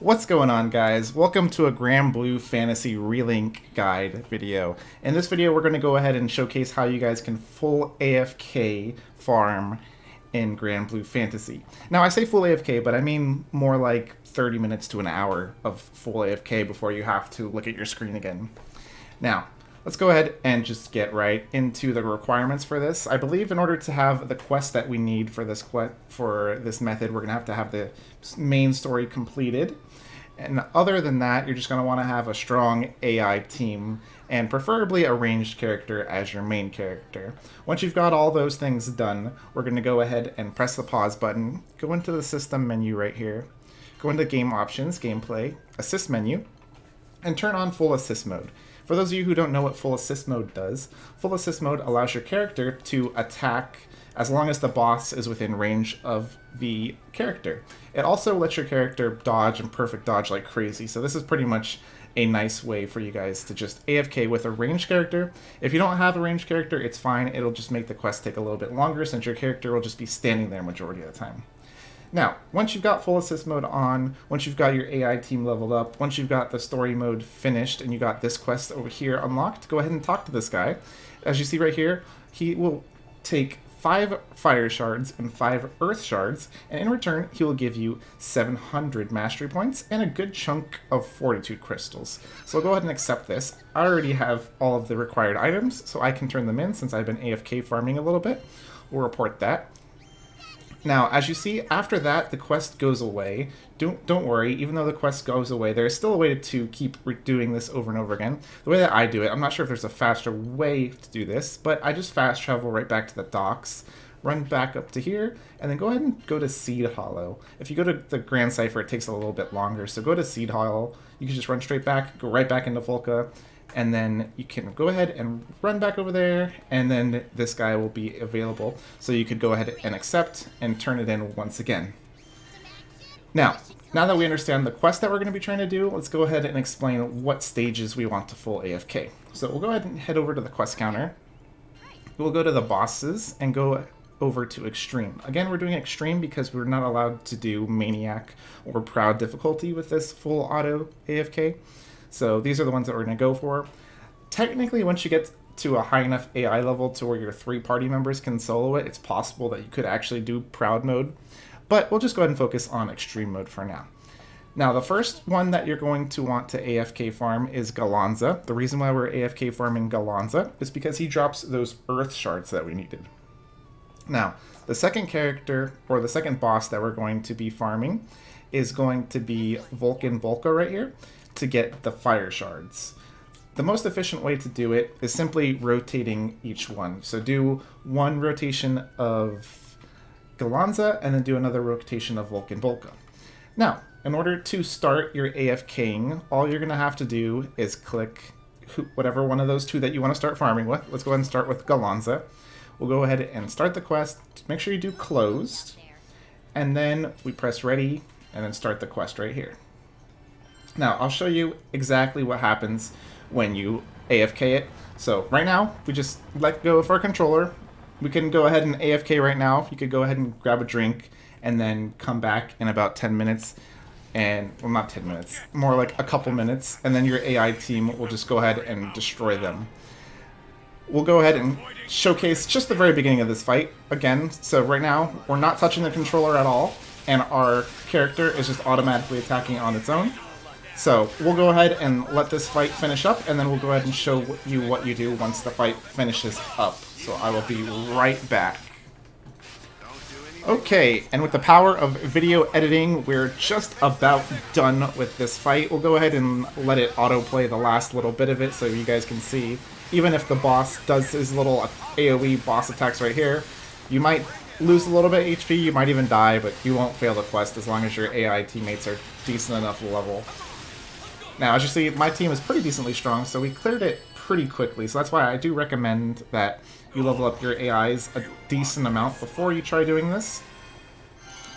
What's going on, guys? Welcome to a Granblue Fantasy Relink guide video. In this video, we're going to go ahead and showcase how you guys can full AFK farm in Granblue Fantasy. Now, I say full AFK, but I mean more like 30 minutes to an hour of full AFK before you have to look at your screen again. Now, let's go ahead and just get right into the requirements for this. I believe in order to have the quest that we need for this method, we're going to have the main story completed. And other than that, you're just going to want to have a strong AI team and preferably a ranged character as your main character. Once you've got all those things done, we're going to go ahead and press the pause button, go into the system menu right here, go into game options, gameplay, assist menu, and turn on full assist mode. For those of you who don't know what full assist mode does, full assist mode allows your character to attack as long as the boss is within range of the character. It also lets your character dodge and perfect dodge like crazy, so this is pretty much a nice way for you guys to just AFK with a ranged character. If you don't have a ranged character, it's fine. It'll just make the quest take a little bit longer since your character will just be standing there majority of the time. Now, once you've got full assist mode on, once you've got your AI team leveled up, once you've got the story mode finished and you got this quest over here unlocked, go ahead and talk to this guy. As you see right here, he will take 5 fire shards and 5 earth shards, and in return, he will give you 700 mastery points and a good chunk of Fortitude Crystals. So I'll go ahead and accept this. I already have all of the required items, so I can turn them in since I've been AFK farming a little bit. We'll report that. Now, as you see, after that, the quest goes away. Don't worry, even though the quest goes away, there's still a way to keep doing this over and over again. The way that I do it, I'm not sure if there's a faster way to do this, but I just fast travel right back to the docks, run back up to here, and then go ahead and go to Seed Hollow. If you go to the Grand Cipher, it takes a little bit longer, so go to Seed Hollow. You can just run straight back, go right back into Volca, and then you can go ahead and run back over there, and then this guy will be available. So you could go ahead and accept and turn it in once again. Now that we understand the quest that we're going to be trying to do, let's go ahead and explain what stages we want to full AFK. So we'll go ahead and head over to the quest counter. We'll go to the bosses and go over to Extreme. Again, we're doing Extreme because we're not allowed to do Maniac or Proud difficulty with this full auto AFK. So these are the ones that we're going to go for. Technically, once you get to a high enough AI level to where your 3 party members can solo it, it's possible that you could actually do Proud mode. But we'll just go ahead and focus on Extreme mode for now. Now, the first one that you're going to want to AFK farm is Galanza. The reason why we're AFK farming Galanza is because he drops those earth shards that we needed. Now, the second character, or the second boss that we're going to be farming is going to be Volca right here, to get the fire shards. The most efficient way to do it is simply rotating each one. So do one rotation of Galanza and then do another rotation of Volca. Now, in order to start your AFKing, all you're going to have to do is click whatever one of those 2 that you want to start farming with. Let's go ahead and start with Galanza. We'll go ahead and start the quest. Make sure you do closed, and then we press ready and then start the quest right here. Now, I'll show you exactly what happens when you AFK it. So right now, we just let go of our controller. We can go ahead and AFK right now. You could go ahead and grab a drink and then come back in about 10 minutes. And, well, not 10 minutes, more like a couple minutes. And then your AI team will just go ahead and destroy them. We'll go ahead and showcase just the very beginning of this fight again. So right now, we're not touching the controller at all. And our character is just automatically attacking on its own. So we'll go ahead and let this fight finish up, and then we'll go ahead and show you what you do once the fight finishes up. So I will be right back. Okay, and with the power of video editing, we're just about done with this fight. We'll go ahead and let it autoplay the last little bit of it so you guys can see. Even if the boss does his little AoE boss attacks right here, you might lose a little bit of HP, you might even die, but you won't fail the quest as long as your AI teammates are decent enough level. Now, as you see, my team is pretty decently strong, so we cleared it pretty quickly. So that's why I do recommend that you level up your AIs a decent amount before you try doing this.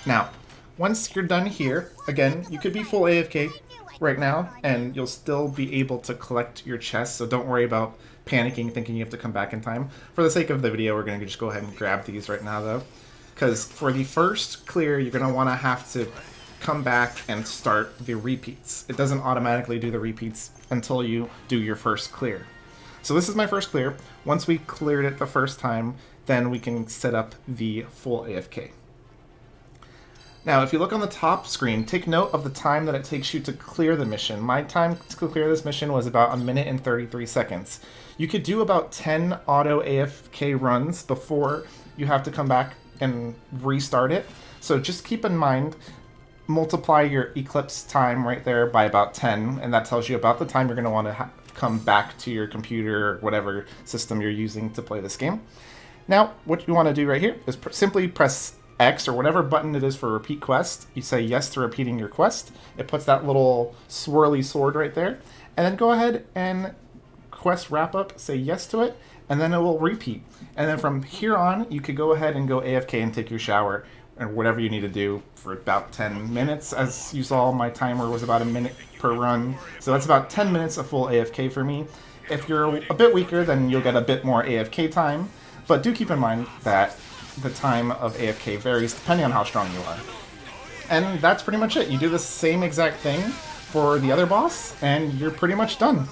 Now, once you're done here, again, you could be full AFK right now, and you'll still be able to collect your chests, so don't worry about panicking, thinking you have to come back in time. For the sake of the video, we're going to just go ahead and grab these right now, though. Because for the first clear, you're going to want to have to come back and start the repeats. It doesn't automatically do the repeats until you do your first clear. So this is my first clear. Once we cleared it the first time, then we can set up the full AFK. Now, if you look on the top screen, take note of the time that it takes you to clear the mission. My time to clear this mission was about 1 minute and 33 seconds. You could do about 10 auto AFK runs before you have to come back and restart it. So just keep in mind, multiply your Eclipse time right there by about 10, and that tells you about the time you're going to want to come back to your computer or whatever system you're using to play this game. Now, what you want to do right here is simply press X or whatever button it is for repeat quest. You say yes to repeating your quest. It puts that little swirly sword right there. And then go ahead and quest wrap up, say yes to it, and then it will repeat. And then from here on, you could go ahead and go AFK and take your shower or whatever you need to do for about 10 minutes. As you saw, my timer was about 1 minute per run. So that's about 10 minutes of full AFK for me. If you're a bit weaker, then you'll get a bit more AFK time. But do keep in mind that the time of AFK varies depending on how strong you are. And that's pretty much it. You do the same exact thing for the other boss, and you're pretty much done.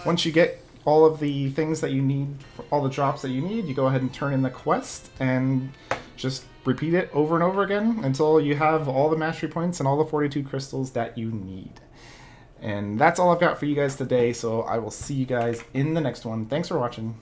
Once you get all of the things that you need, all the drops that you need, you go ahead and turn in the quest, and just repeat it over and over again until you have all the mastery points and all the Fortitude Crystals that you need. And that's all I've got for you guys today, so I will see you guys in the next one. Thanks for watching.